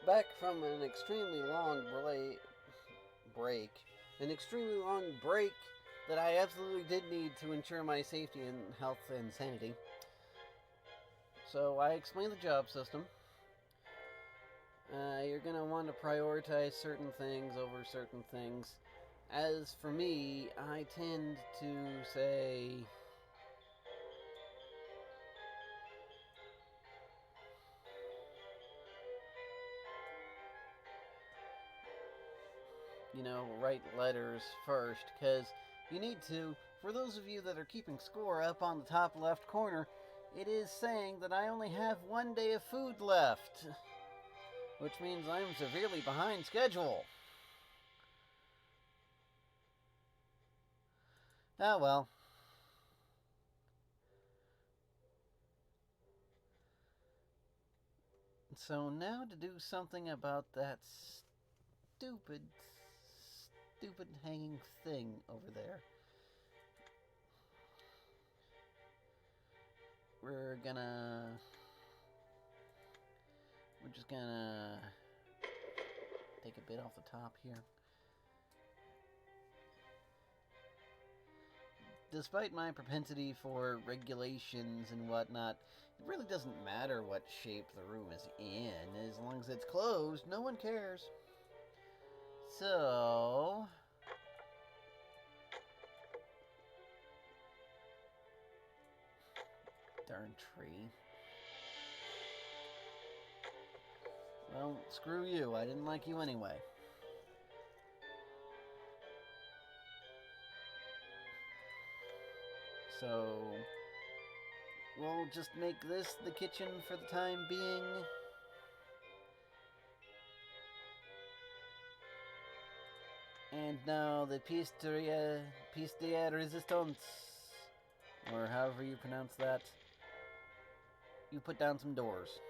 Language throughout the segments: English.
back from an extremely long break. An extremely long break that I absolutely did need to ensure my safety and health and sanity. So I explained the job system. You're going to want to prioritize certain things over certain things. As for me, I tend to say, write letters first, because you need to. For those of you that are keeping score, up on the top left corner, it is saying that I only have 1 day of food left, which means I'm severely behind schedule. Ah, well. So now to do something about that stupid hanging thing over there. We're just gonna take a bit off the top here. Despite my propensity for regulations and whatnot, it really doesn't matter what shape the room is in. As long as it's closed, no one cares. So... darn tree. Well, screw you. I didn't like you anyway. So, we'll just make this the kitchen for the time being. And now the piece de resistance, or however you pronounce that. You put down some doors.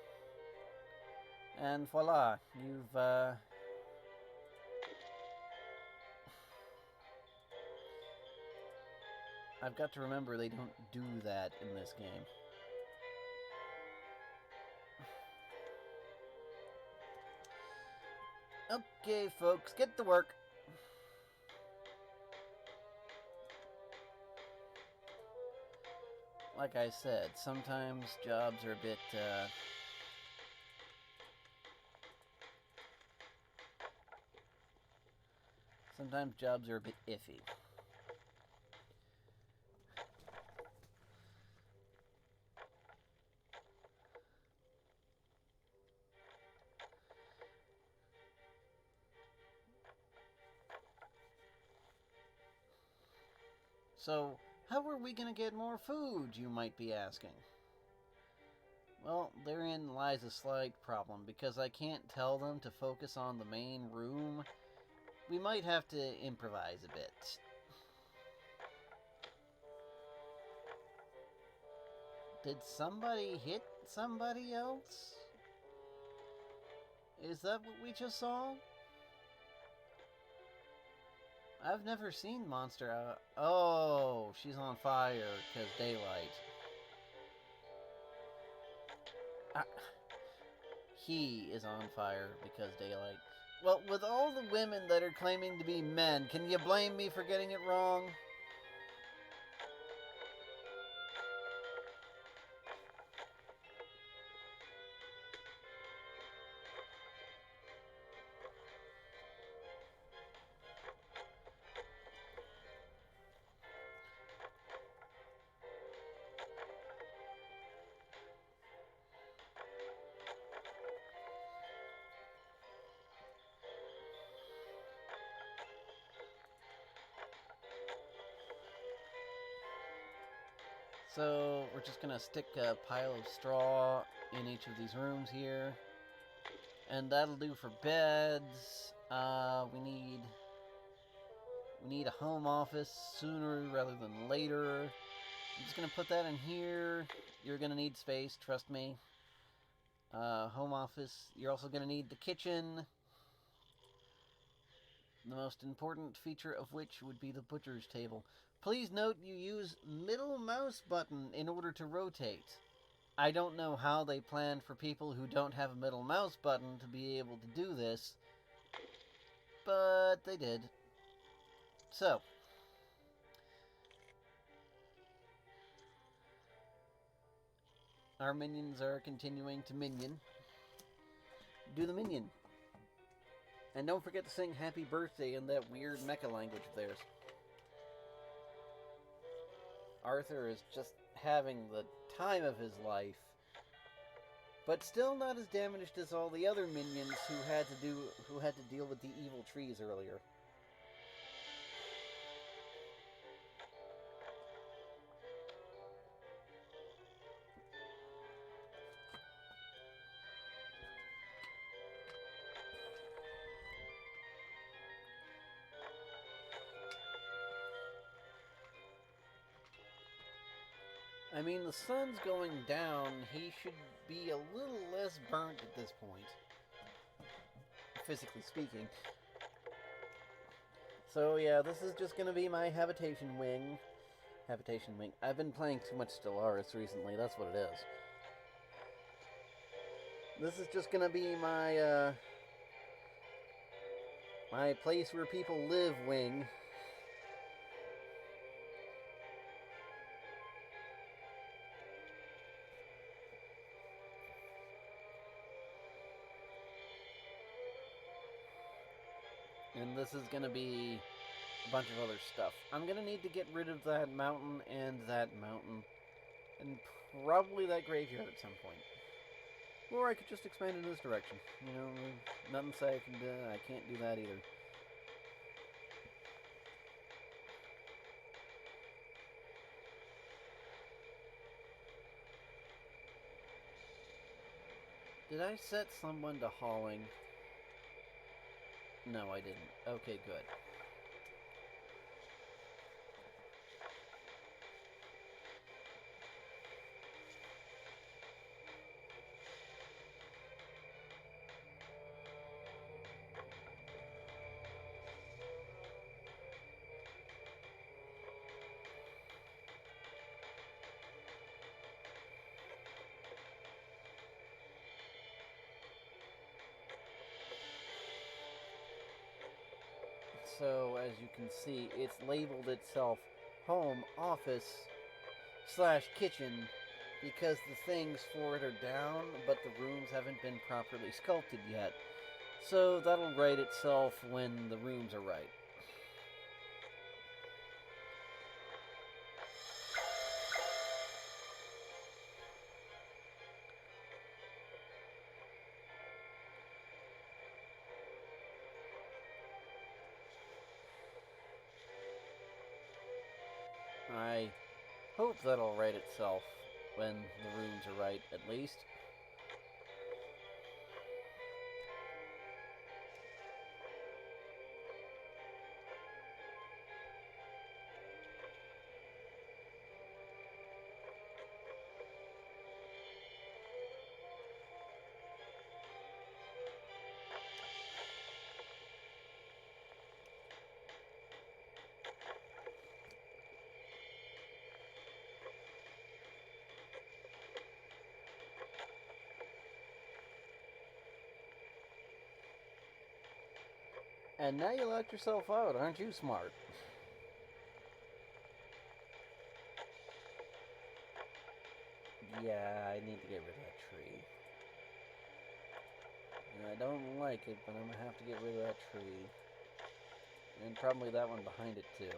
And voila, you've, I've got to remember they don't do that in this game. Okay, folks, get to work. Like I said, sometimes jobs are a bit, iffy. So, how are we going to get more food, you might be asking? Well, therein lies a slight problem, because I can't tell them to focus on the main room. We might have to improvise a bit. Did somebody hit somebody else? Is that what we just saw? I've never seen Monster out. Oh, she's on fire because daylight. He is on fire because daylight. Well, with all the women that are claiming to be men, can you blame me for getting it wrong? So, we're just gonna stick a pile of straw in each of these rooms here. And that'll do for beds. We need a home office sooner rather than later. I'm just gonna put that in here. You're gonna need space, trust me. Home office. You're also gonna need the kitchen. The most important feature of which would be the butcher's table. Please note you use middle mouse button in order to rotate. I don't know how they planned for people who don't have a middle mouse button to be able to do this, but they did. So, our minions are continuing to minion. Do the minion. And don't forget to sing happy birthday in that weird mecha language of theirs. Arthur is just having the time of his life, but still not as damaged as all the other minions who had to deal with the evil trees earlier. I mean, the sun's going down. He should be a little less burnt at this point, physically speaking. So yeah, this is just going to be my habitation wing. I've been playing too much Stellaris recently, that's what it is. This is just going to be my, my place where people live wing. And this is going to be a bunch of other stuff. I'm going to need to get rid of that mountain, and probably that graveyard at some point. Or I could just expand in this direction. You know, nothing to say I can't do that either. Did I set someone to hauling? No, I didn't. Okay, good. So, as you can see, it's labeled itself home, office, / kitchen, because the things for it are down, but the rooms haven't been properly sculpted yet. So that'll right itself when the rooms are right. I hope that'll right itself when the rooms are right, at least. And now you locked yourself out, aren't you smart? Yeah, I need to get rid of that tree. And I don't like it, but I'm gonna have to get rid of that tree. And probably that one behind it too.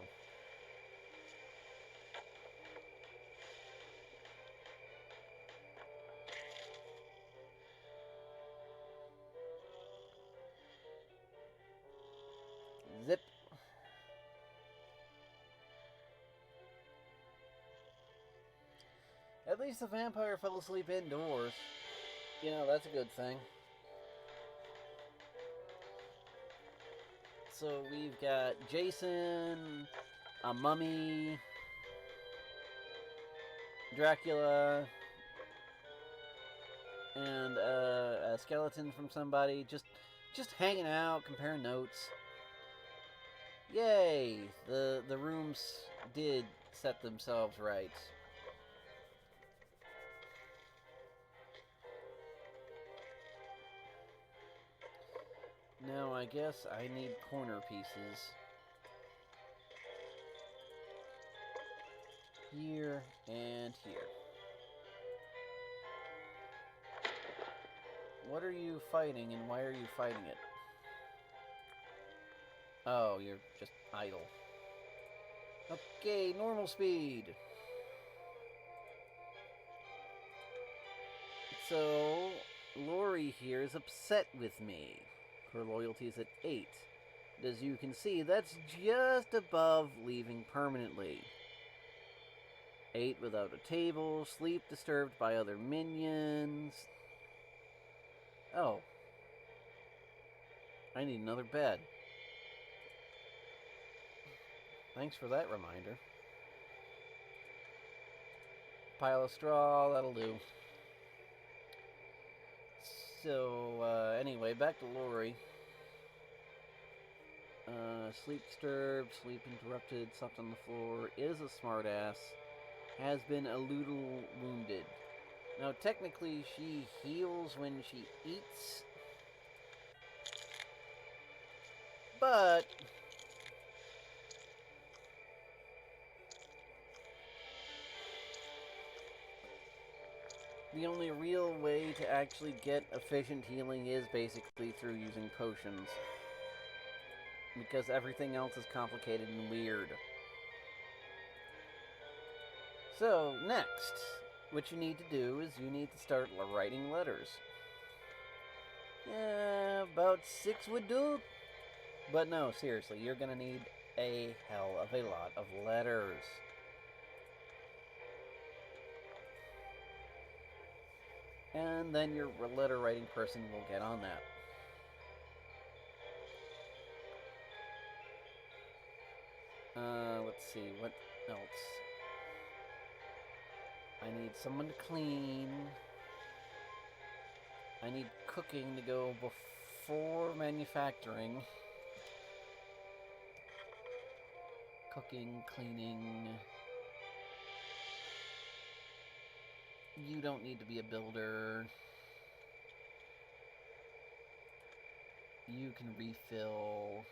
Zip. At least the vampire fell asleep indoors. You know, that's a good thing. So we've got Jason, a mummy, Dracula, and a skeleton from somebody just hanging out, comparing notes. Yay! The rooms did set themselves right. Now I guess I need corner pieces. Here and here. What are you fighting and why are you fighting it? Oh, you're just idle. Okay, normal speed. So, Lori here is upset with me. Her loyalty is at 8. As you can see, that's just above leaving permanently. 8 without a table, sleep disturbed by other minions. Oh. I need another bed. Thanks for that reminder. Pile of straw, that'll do. So, anyway, back to Lori. Sleep disturbed, sleep interrupted, slept on the floor, is a smartass, has been a little wounded. Now, technically, she heals when she eats, but the only real way to actually get efficient healing is basically through using potions. Because everything else is complicated and weird. So, next, what you need to do is you need to start writing letters. Yeah, about 6 would do. But no, seriously, you're gonna need a hell of a lot of letters. And then your letter writing person will get on that. Let's see, what else? I need someone to clean. I need cooking to go before manufacturing. Cooking, cleaning. You don't need to be a builder. You can refill.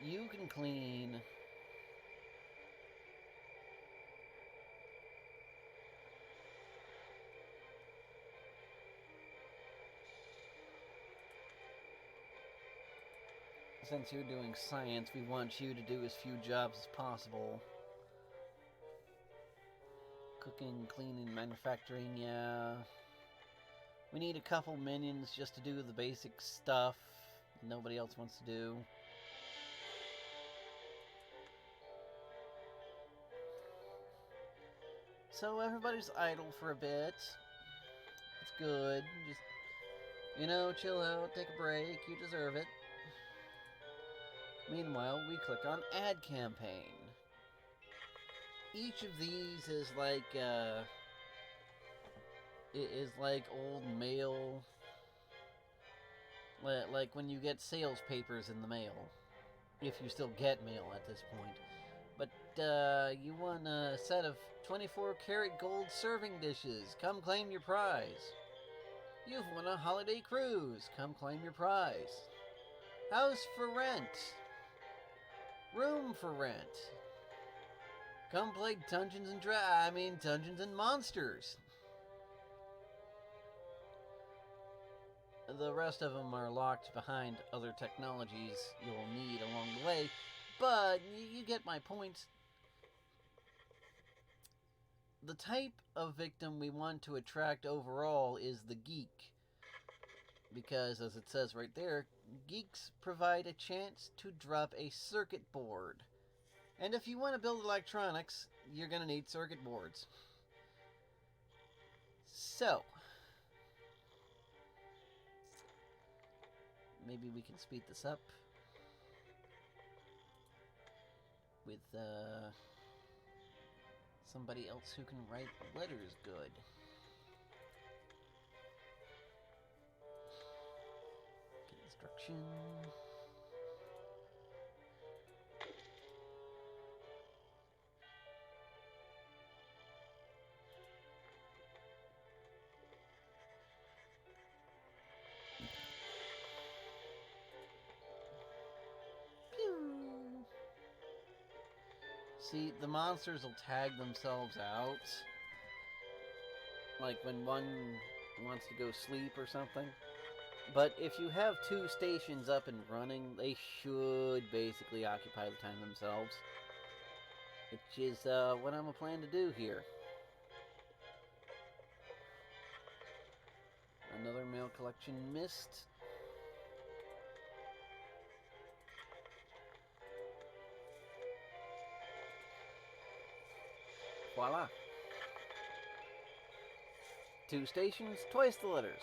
You can clean. Since you're doing science, we want you to do as few jobs as possible. Cooking, cleaning, manufacturing, yeah. We need a couple minions just to do the basic stuff nobody else wants to do. So everybody's idle for a bit. It's good. Just, chill out, take a break. You deserve it. Meanwhile, we click on Add Campaign. Each of these is like old mail. Like when you get sales papers in the mail. If you still get mail at this point. But you won a set of 24 karat gold serving dishes. Come claim your prize. You've won a holiday cruise. Come claim your prize. House for rent. Room for rent. Come play Dungeons and Monsters. The rest of them are locked behind other technologies you'll need along the way, but you get my point. The type of victim we want to attract overall is the geek. Because, as it says right there, geeks provide a chance to drop a circuit board. And if you want to build electronics, you're going to need circuit boards. So, maybe we can speed this up with somebody else who can write letters good. direction. Pew! See, the monsters will tag themselves out. Like when one wants to go sleep or something. But if you have two stations up and running, they should basically occupy the time themselves. Which is what I'm planning to do here. Another mail collection missed. Voila. Two stations, twice the letters.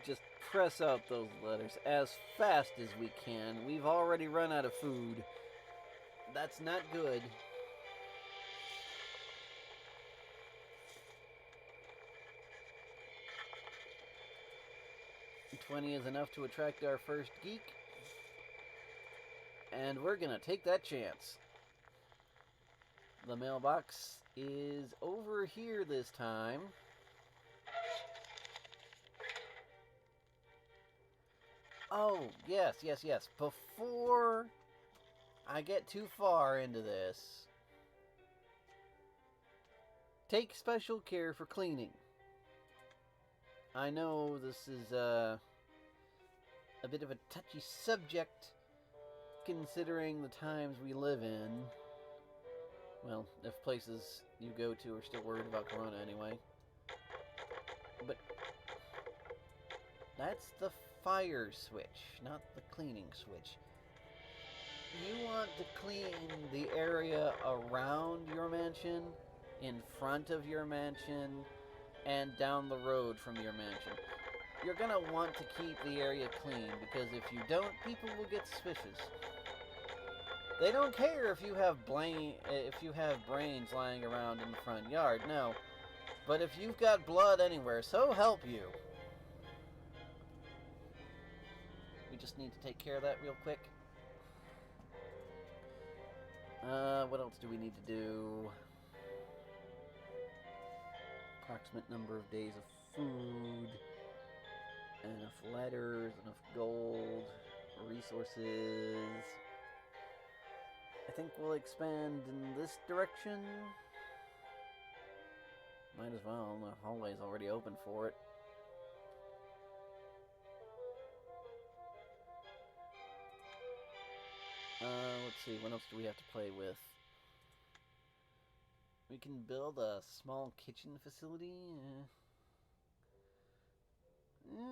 Just press out those letters as fast as we can. We've already run out of food. That's not good. $20 is enough to attract our first geek. And we're gonna take that chance. The mailbox is over here this time. Oh, yes. Before I get too far into this, take special care for cleaning. I know this is a bit of a touchy subject, considering the times we live in. Well, if places you go to are still worried about Corona anyway. But that's the fire switch, not the cleaning switch. You want to clean the area around your mansion, in front of your mansion, and down the road from your mansion. You're gonna want to keep the area clean, because if you don't, people will get suspicious. They don't care if you have brains lying around in the front yard, no. But if you've got blood anywhere, so help you. We just need to take care of that real quick. What else do we need to do? Approximate number of days of food. Enough letters, enough gold, resources. I think we'll expand in this direction. Might as well, the hallway's already open for it. Let's see, what else do we have to play with? We can build a small kitchen facility. Nah.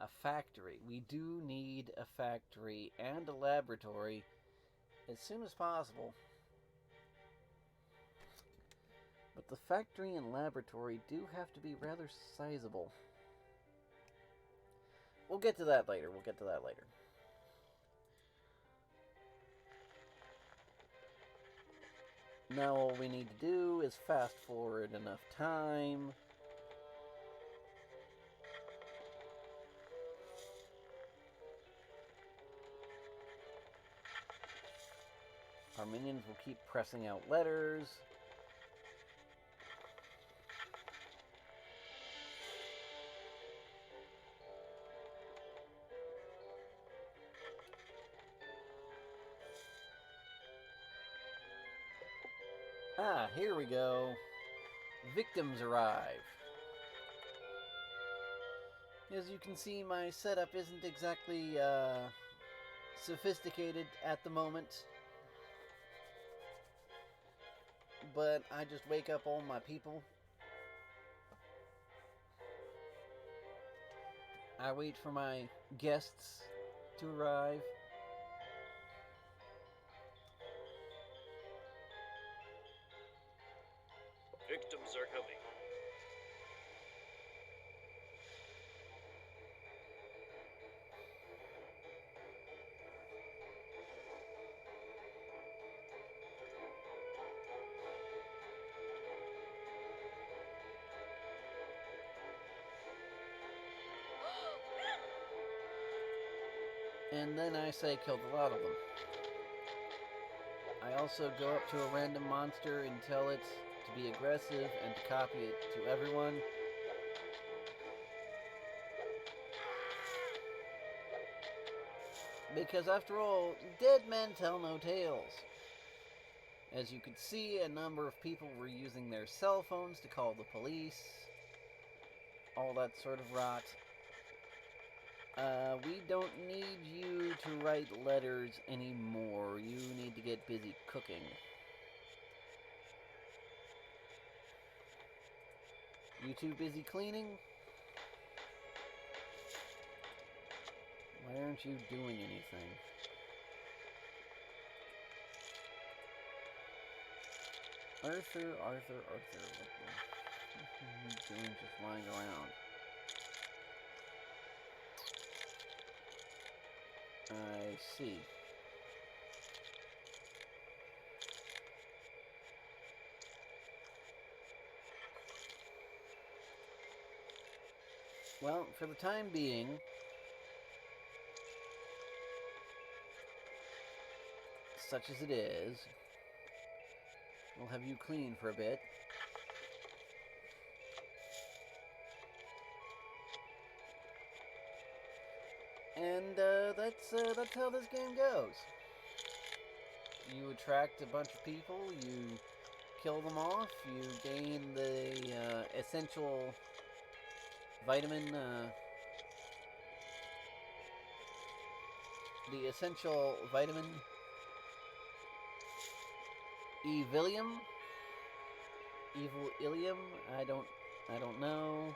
A factory. We do need a factory and a laboratory as soon as possible. But the factory and laboratory do have to be rather sizable. We'll get to that later. Now all we need to do is fast forward enough time. Our minions will keep pressing out letters. Ah, here we go. Victims arrive. As you can see, my setup isn't exactly sophisticated at the moment. But I just wake up all my people. I wait for my guests to arrive. Victims are coming. And then I say killed a lot of them. I also go up to a random monster and tell it to be aggressive and to copy it to everyone. Because after all, dead men tell no tales. As you could see, a number of people were using their cell phones to call the police. All that sort of rot. We don't need you to write letters anymore. You need to get busy cooking. You too busy cleaning? Why aren't you doing anything? Arthur. What are you doing just lying around? I see. Well, for the time being, such as it is, we'll have you clean for a bit. And that's how this game goes. You attract a bunch of people, you kill them off, you gain the essential vitamin, Evilium, Evil Ilium, I don't know.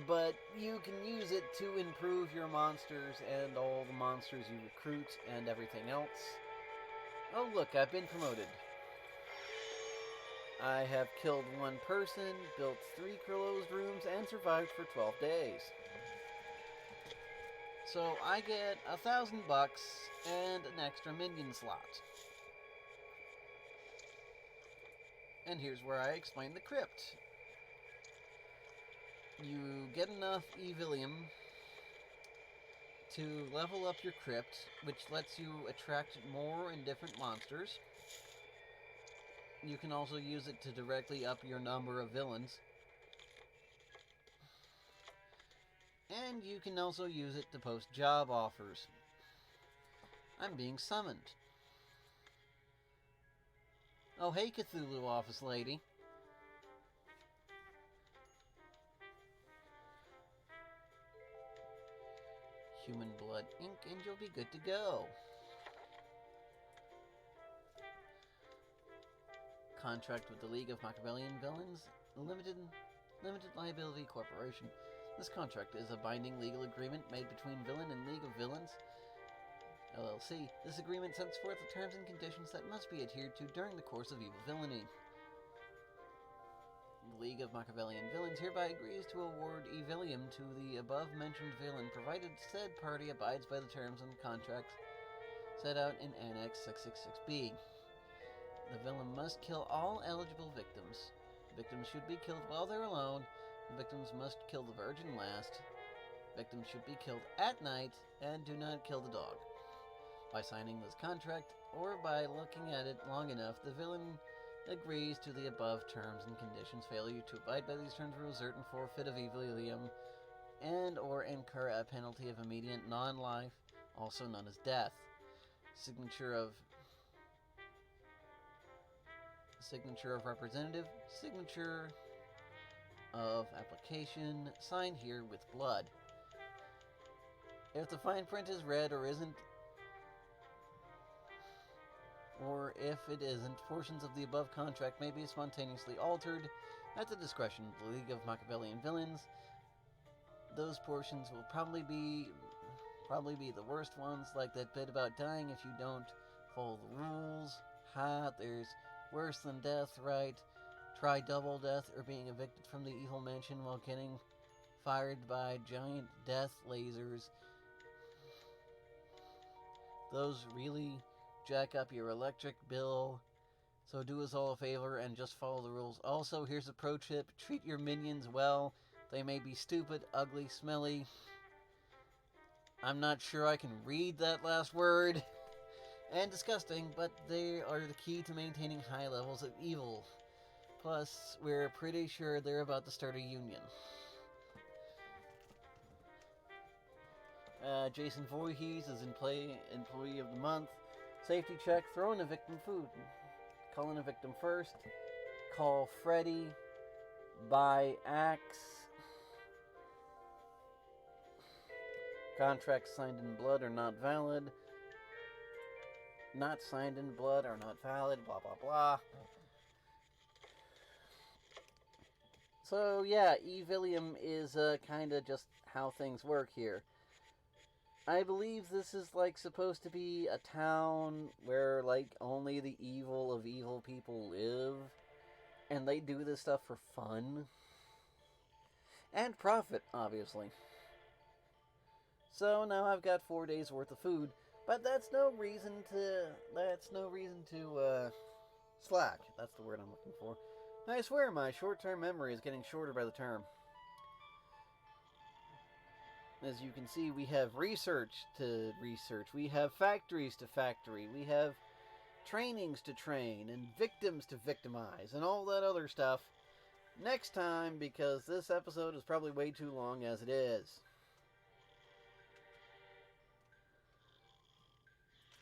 But you can use it to improve your monsters and all the monsters you recruit and everything else. Oh look, I've been promoted. I have killed one person, built 3 closed rooms, and survived for 12 days. So I get $1,000 and an extra minion slot. And here's where I explain the crypt. You get enough Evilium to level up your crypt, which lets you attract more and different monsters. You can also use it to directly up your number of villains. And you can also use it to post job offers. I'm being summoned. Oh, hey, Cthulhu office lady. Human blood ink, and you'll be good to go. Contract with the League of MachiaVillain Villains Limited Liability Corporation. This contract is a binding legal agreement made between Villain and League of Villains LLC. This agreement sets forth the terms and conditions that must be adhered to during the course of evil villainy. The League of MachiaVillain Villains hereby agrees to award Evilium to the above-mentioned villain, provided said party abides by the terms and contracts set out in Annex 666B. The villain must kill all eligible victims. Victims should be killed while they're alone. Victims must kill the virgin last. Victims should be killed at night, and do not kill the dog. By signing this contract, or by looking at it long enough, the villain agrees to the above terms and conditions. Failure to abide by these terms will result in forfeit of Evilium and or incur a penalty of immediate non-life, also known as death. Signature of representative, signature of application, signed here with blood. If the fine print is read or isn't, or if it isn't, portions of the above contract may be spontaneously altered at the discretion of the League of MachiaVillain Villains. Those portions will probably be the worst ones, like that bit about dying if you don't follow the rules. There's worse than death, right? Try double death or being evicted from the evil mansion while getting fired by giant death lasers. Those really jack up your electric bill. So do us all a favor and just follow the rules. Also, here's a pro tip. Treat your minions well. They may be stupid, ugly, smelly, I'm not sure I can read that last word. And disgusting, but they are the key to maintaining high levels of evil. Plus, we're pretty sure they're about to start a union. Jason Voorhees is Employee of the Month. Safety check, throw in a victim food. Call in a victim first. Call Freddy. Buy axe. Contracts signed in blood are not valid. Not signed in blood are not valid. Blah, blah, blah. So, yeah, MachiaVillain is kind of just how things work here. I believe this is like supposed to be a town where like only the evil of evil people live, and they do this stuff for fun and profit, obviously. So now I've got 4 days worth of food, but that's no reason to slack. That's the word I'm looking for. I swear my short-term memory is getting shorter by the term. As you can see, we have research to research, we have factories to factory, we have trainings to train, and victims to victimize, and all that other stuff next time, because this episode is probably way too long as it is.